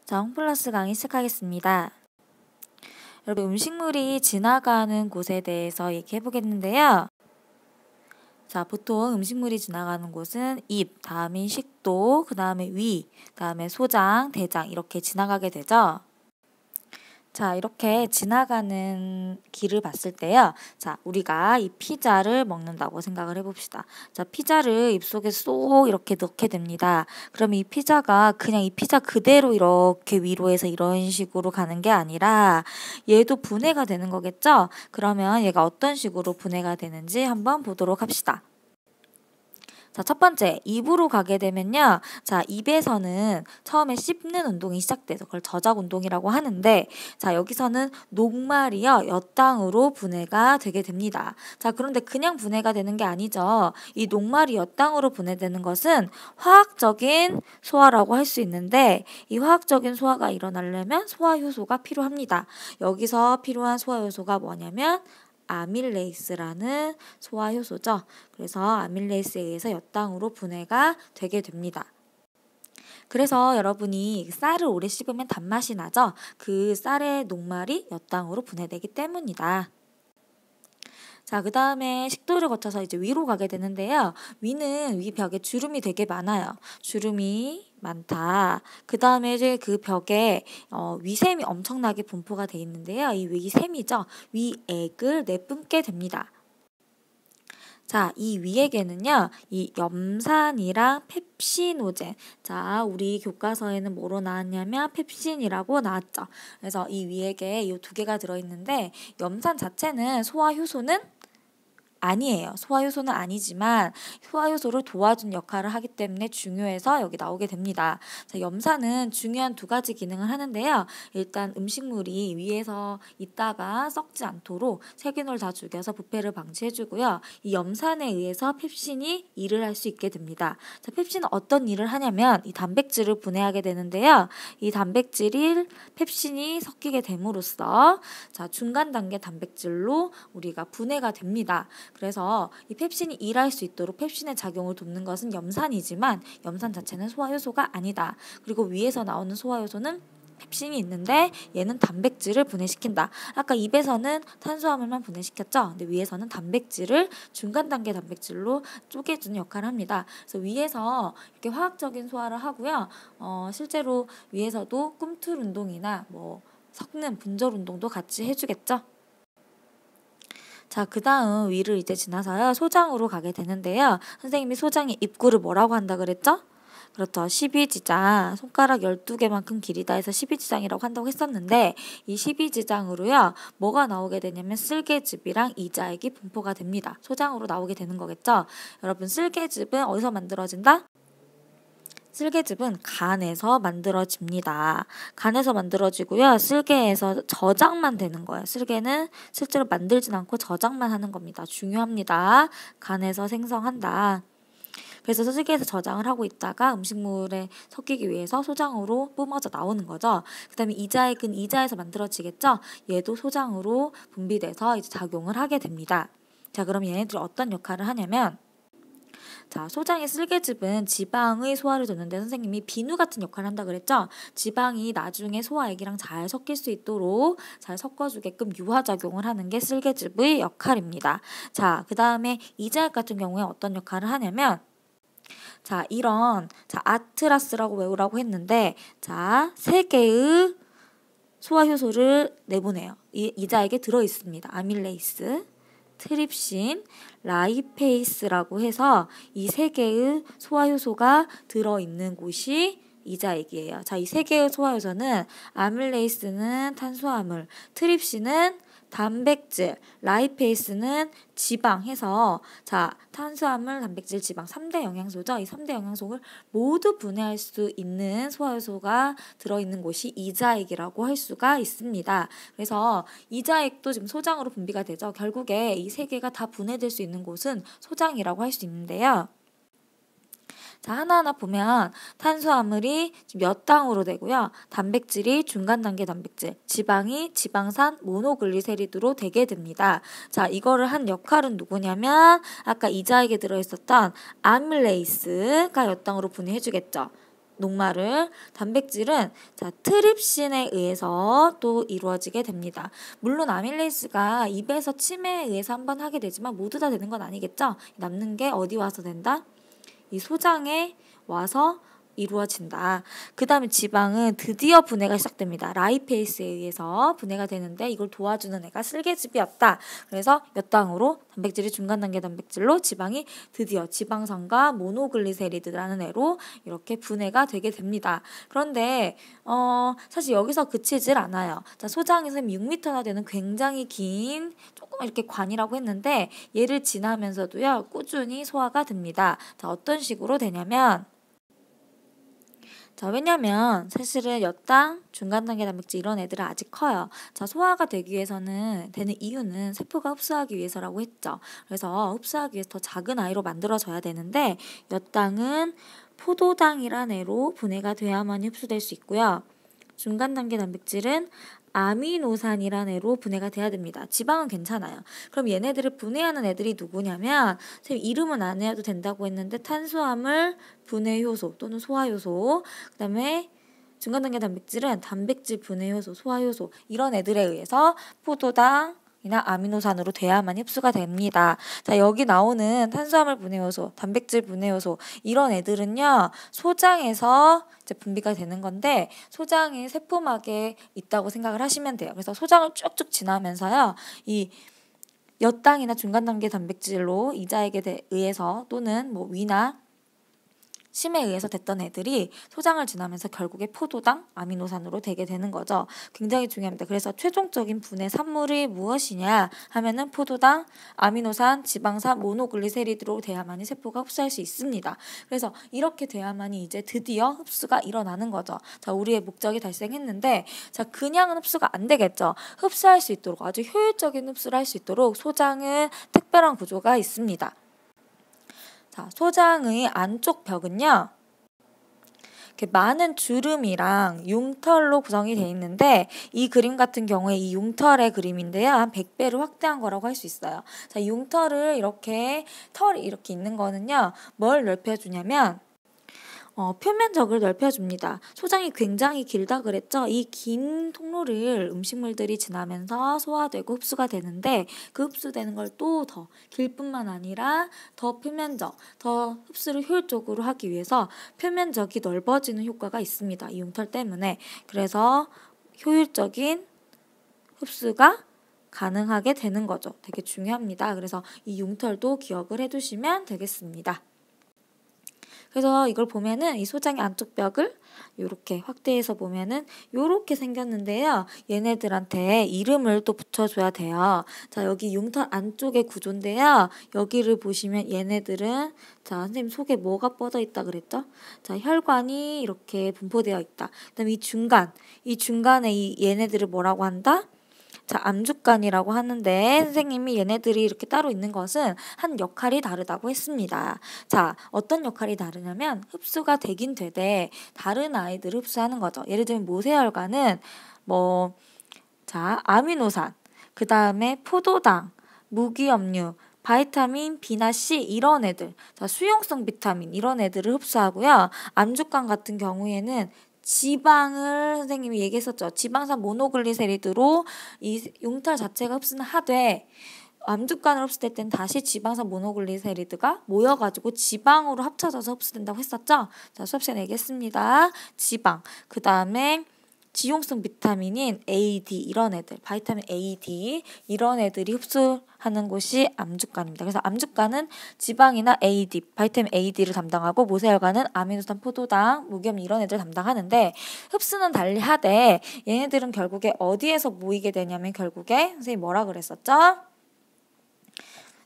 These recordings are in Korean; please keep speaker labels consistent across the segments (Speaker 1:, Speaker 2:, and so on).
Speaker 1: 자, 홈플러스 강의 시작하겠습니다. 여러분, 음식물이 지나가는 곳에 대해서 얘기해 보겠는데요. 자, 보통 음식물이 지나가는 곳은 입, 다음이 식도, 그 다음에 위, 다음에 소장, 대장 이렇게 지나가게 되죠. 자, 이렇게 지나가는 길을 봤을 때요. 자, 우리가 이 피자를 먹는다고 생각을 해봅시다. 자, 피자를 입속에 쏙 이렇게 넣게 됩니다. 그러면 이 피자가 그냥 이 피자 그대로 이렇게 위로 해서 이런 식으로 가는 게 아니라 얘도 분해가 되는 거겠죠? 그러면 얘가 어떤 식으로 분해가 되는지 한번 보도록 합시다. 자, 첫 번째, 입으로 가게 되면요. 자, 입에서는 처음에 씹는 운동이 시작돼서 그걸 저작 운동이라고 하는데, 자, 여기서는 녹말이요, 엿당으로 분해가 되게 됩니다. 자, 그런데 그냥 분해가 되는 게 아니죠. 이 녹말이 엿당으로 분해되는 것은 화학적인 소화라고 할 수 있는데, 이 화학적인 소화가 일어나려면 소화효소가 필요합니다. 여기서 필요한 소화효소가 뭐냐면 아밀레이스라는 소화효소죠. 그래서 아밀레이스에 의해서 엿당으로 분해가 되게 됩니다. 그래서 여러분이 쌀을 오래 씹으면 단맛이 나죠. 그 쌀의 녹말이 엿당으로 분해되기 때문이다. 자, 그 다음에 식도를 거쳐서 이제 위로 가게 되는데요. 위는 위 벽에 주름이 되게 많아요. 주름이 많다. 그 다음에 이제 그 벽에 위샘이 엄청나게 분포가 돼 있는데요. 이 위샘이죠. 위액을 내뿜게 됩니다. 자, 이 위액에는요, 이 염산이랑 펩시노젠. 자, 우리 교과서에는 뭐로 나왔냐면 펩신이라고 나왔죠. 그래서 이 위액에 이 두 개가 들어있는데, 염산 자체는 소화효소는 아니에요. 소화효소는 아니지만 소화효소를 도와준 역할을 하기 때문에 중요해서 여기 나오게 됩니다. 자, 염산은 중요한 두 가지 기능을 하는데요. 일단 음식물이 위에서 있다가 썩지 않도록 세균을 다 죽여서 부패를 방지해주고요. 이 염산에 의해서 펩신이 일을 할 수 있게 됩니다. 자, 펩신은 어떤 일을 하냐면 이 단백질을 분해하게 되는데요. 이 단백질이 펩신이 섞이게 됨으로써 자, 중간 단계 단백질로 우리가 분해가 됩니다. 그래서 이 펩신이 일할 수 있도록 펩신의 작용을 돕는 것은 염산이지만 염산 자체는 소화효소가 아니다. 그리고 위에서 나오는 소화효소는 펩신이 있는데 얘는 단백질을 분해시킨다. 아까 입에서는 탄수화물만 분해시켰죠. 근데 위에서는 단백질을 중간 단계 단백질로 쪼개주는 역할을 합니다. 그래서 위에서 이렇게 화학적인 소화를 하고요. 실제로 위에서도 꿈틀 운동이나 뭐 섞는 분절 운동도 같이 해주겠죠. 자, 그 다음 위를 이제 지나서요. 소장으로 가게 되는데요. 선생님이 소장의 입구를 뭐라고 한다 그랬죠? 그렇죠. 12지장, 손가락 12개만큼 길이다 해서 12지장이라고 한다고 했었는데 이 12지장으로요. 뭐가 나오게 되냐면 쓸개즙이랑 이자액이 분포가 됩니다. 소장으로 나오게 되는 거겠죠? 여러분, 쓸개즙은 어디서 만들어진다? 쓸개즙은 간에서 만들어집니다. 간에서 만들어지고요. 쓸개에서 저장만 되는 거예요. 쓸개는 실제로 만들진 않고 저장만 하는 겁니다. 중요합니다. 간에서 생성한다. 그래서 쓸개에서 저장을 하고 있다가 음식물에 섞이기 위해서 소장으로 뿜어져 나오는 거죠. 그 다음에 이자액은 이자에서 만들어지겠죠. 얘도 소장으로 분비돼서 이제 작용을 하게 됩니다. 자, 그럼 얘네들이 어떤 역할을 하냐면 자, 소장의 쓸개즙은 지방의 소화를 돕는데 선생님이 비누 같은 역할을 한다 그랬죠? 지방이 나중에 소화액이랑 잘 섞일 수 있도록 잘 섞어주게끔 유화작용을 하는 게 쓸개즙의 역할입니다. 자, 그 다음에 이자액 같은 경우에 어떤 역할을 하냐면 자, 아트라스라고 외우라고 했는데 자, 3개의 소화효소를 내보내요. 이자액에 들어있습니다. 아밀레이스, 트립신, 라이페이스라고 해서 이 3개의 소화효소가 들어있는 곳이 이자액이에요. 자, 이 3개의 소화효소는 아밀레이스는 탄수화물, 트립신은 단백질, 라이페이스는 지방 해서 자, 탄수화물, 단백질, 지방 3대 영양소죠. 이 3대 영양소를 모두 분해할 수 있는 소화효소가 들어있는 곳이 이자액이라고 할 수가 있습니다. 그래서 이자액도 지금 소장으로 분비가 되죠. 결국에 이 3개가 다 분해될 수 있는 곳은 소장이라고 할 수 있는데요. 자, 하나하나 보면 탄수화물이 몇 당으로 되고요. 단백질이 중간 단계 단백질, 지방이 지방산 모노글리세리드로 되게 됩니다. 자, 이거를 한 역할은 누구냐면 아까 이자액에 들어있었던 아밀레이스가 몇 당으로 분해해주겠죠. 녹말을 단백질은 자, 트립신에 의해서 또 이루어지게 됩니다. 물론 아밀레이스가 입에서 침에 의해서 한번 하게 되지만 모두 다 되는 건 아니겠죠? 남는 게 어디 와서 된다? 이 소장에 와서 이루어진다. 그 다음에 지방은 드디어 분해가 시작됩니다. 라이페이스에 의해서 분해가 되는데 이걸 도와주는 애가 쓸개즙이었다. 그래서 엿당으로 단백질이 중간 단계 단백질로 지방이 드디어 지방산과 모노글리세리드라는 애로 이렇게 분해가 되게 됩니다. 그런데 사실 여기서 그치질 않아요. 자, 소장에서 6m나 되는 굉장히 긴 조금 이렇게 관이라고 했는데 얘를 지나면서도요 꾸준히 소화가 됩니다. 자, 어떤 식으로 되냐면 자, 왜냐면 사실은 엿당, 중간 단계 단백질 이런 애들은 아직 커요. 자, 소화가 되기 위해서는 되는 이유는 세포가 흡수하기 위해서라고 했죠. 그래서 흡수하기 위해서 더 작은 아이로 만들어져야 되는데 엿당은 포도당이란 애로 분해가 돼야만 흡수될 수 있고요. 중간 단계 단백질은 아미노산이라는 애로 분해가 돼야 됩니다. 지방은 괜찮아요. 그럼 얘네들을 분해하는 애들이 누구냐면 선생님 이름은 안 해도 된다고 했는데 탄수화물 분해 효소 또는 소화 효소, 그다음에 중간 단계 단백질은 단백질 분해 효소, 소화 효소 이런 애들에 의해서 포도당 이나 아미노산으로 돼야만 흡수가 됩니다. 자, 여기 나오는 탄수화물 분해 요소, 단백질 분해 요소 이런 애들은요 소장에서 이제 분비가 되는 건데 소장의 세포막에 있다고 생각을 하시면 돼요. 그래서 소장을 쭉쭉 지나면서요 이 엿당이나 중간 단계 단백질로 이자에게 의해서 또는 뭐 위나 심에 의해서 됐던 애들이 소장을 지나면서 결국에 포도당, 아미노산으로 되게 되는 거죠. 굉장히 중요합니다. 그래서 최종적인 분해 산물이 무엇이냐 하면은 포도당, 아미노산, 지방산, 모노글리세리드로 돼야만이 세포가 흡수할 수 있습니다. 그래서 이렇게 돼야만이 이제 드디어 흡수가 일어나는 거죠. 자, 우리의 목적이 달성했는데 자, 그냥은 흡수가 안 되겠죠. 흡수할 수 있도록 아주 효율적인 흡수를 할 수 있도록 소장은 특별한 구조가 있습니다. 자, 소장의 안쪽 벽은요. 이렇게 많은 주름이랑 융털로 구성이 되어 있는데 이 그림 같은 경우에 이 융털의 그림인데요. 한 100배를 확대한 거라고 할 수 있어요. 자, 융털을 이렇게 털이 이렇게 있는 거는요. 뭘 넓혀주냐면 표면적을 넓혀줍니다. 소장이 굉장히 길다 그랬죠? 이 긴 통로를 음식물들이 지나면서 소화되고 흡수가 되는데 그 흡수되는 걸 또 더 길 뿐만 아니라 더 표면적, 더 흡수를 효율적으로 하기 위해서 표면적이 넓어지는 효과가 있습니다. 이 융털 때문에. 그래서 효율적인 흡수가 가능하게 되는 거죠. 되게 중요합니다. 그래서 이 융털도 기억을 해두시면 되겠습니다. 그래서 이걸 보면은 이 소장의 안쪽 벽을 이렇게 확대해서 보면은 이렇게 생겼는데요. 얘네들한테 이름을 또 붙여줘야 돼요. 자, 여기 융털 안쪽의 구조인데요. 여기를 보시면 얘네들은 자, 선생님 속에 뭐가 뻗어 있다 그랬죠? 자, 혈관이 이렇게 분포되어 있다. 그다음에 이 중간에 이 얘네들을 뭐라고 한다? 자, 암주간이라고 하는데 선생님이 얘네들이 이렇게 따로 있는 것은 한 역할이 다르다고 했습니다. 자, 어떤 역할이 다르냐면 흡수가 되긴 되되 다른 아이들을 흡수하는 거죠. 예를 들면 모세혈관은 아미노산, 그 다음에 포도당, 무기염류, 바이타민 B나 C 이런 애들, 자, 수용성 비타민 이런 애들을 흡수하고요. 암주간 같은 경우에는 지방을 선생님이 얘기했었죠. 지방산 모노글리세리드로 이 융털 자체가 흡수는 하되 암주간으로 흡수될 땐 다시 지방산 모노글리세리드가 모여가지고 지방으로 합쳐져서 흡수된다고 했었죠. 자, 수업 시간에 얘기했습니다. 지방, 그 다음에 지용성 비타민인 A, D 이런 애들, 바이타민 A, D 이런 애들이 흡수하는 곳이 암주간입니다. 그래서 암주간은 지방이나 A, D, 바이타민 A, D를 담당하고 모세혈관은 아미노산, 포도당, 무기염 이런 애들 담당하는데 흡수는 달리하되 얘네들은 결국에 어디에서 모이게 되냐면 결국에 선생님 뭐라 그랬었죠?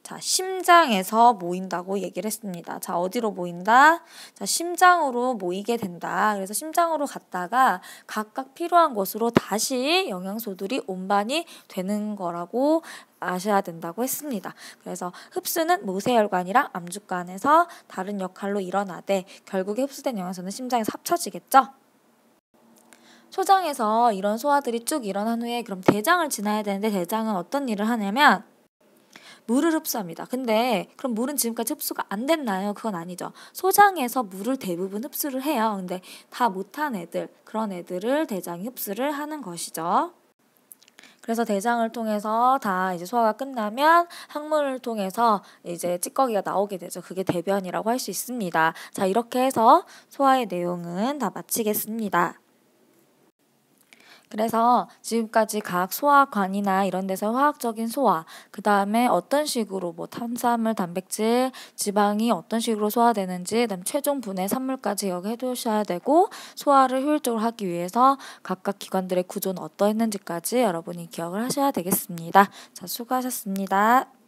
Speaker 1: 자, 심장에서 모인다고 얘기를 했습니다. 자, 어디로 모인다? 자, 심장으로 모이게 된다. 그래서 심장으로 갔다가 각각 필요한 곳으로 다시 영양소들이 운반이 되는 거라고 아셔야 된다고 했습니다. 그래서 흡수는 모세혈관이랑 암주간에서 다른 역할로 일어나되 결국에 흡수된 영양소는 심장에서 합쳐지겠죠? 소장에서 이런 소화들이 쭉 일어난 후에 그럼 대장을 지나야 되는데 대장은 어떤 일을 하냐면 물을 흡수합니다. 근데 그럼 물은 지금까지 흡수가 안 됐나요? 그건 아니죠. 소장에서 물을 대부분 흡수를 해요. 근데 다 못한 애들, 그런 애들을 대장이 흡수를 하는 것이죠. 그래서 대장을 통해서 다 이제 소화가 끝나면 항문을 통해서 이제 찌꺼기가 나오게 되죠. 그게 대변이라고 할 수 있습니다. 자, 이렇게 해서 소화의 내용은 다 마치겠습니다. 그래서 지금까지 각 소화관이나 이런 데서 화학적인 소화, 그 다음에 어떤 식으로 뭐 탄수화물, 단백질, 지방이 어떤 식으로 소화되는지, 그다음 최종 분해 산물까지 기억해 두셔야 되고, 소화를 효율적으로 하기 위해서 각각 기관들의 구조는 어떠했는지까지 여러분이 기억을 하셔야 되겠습니다. 자, 수고하셨습니다.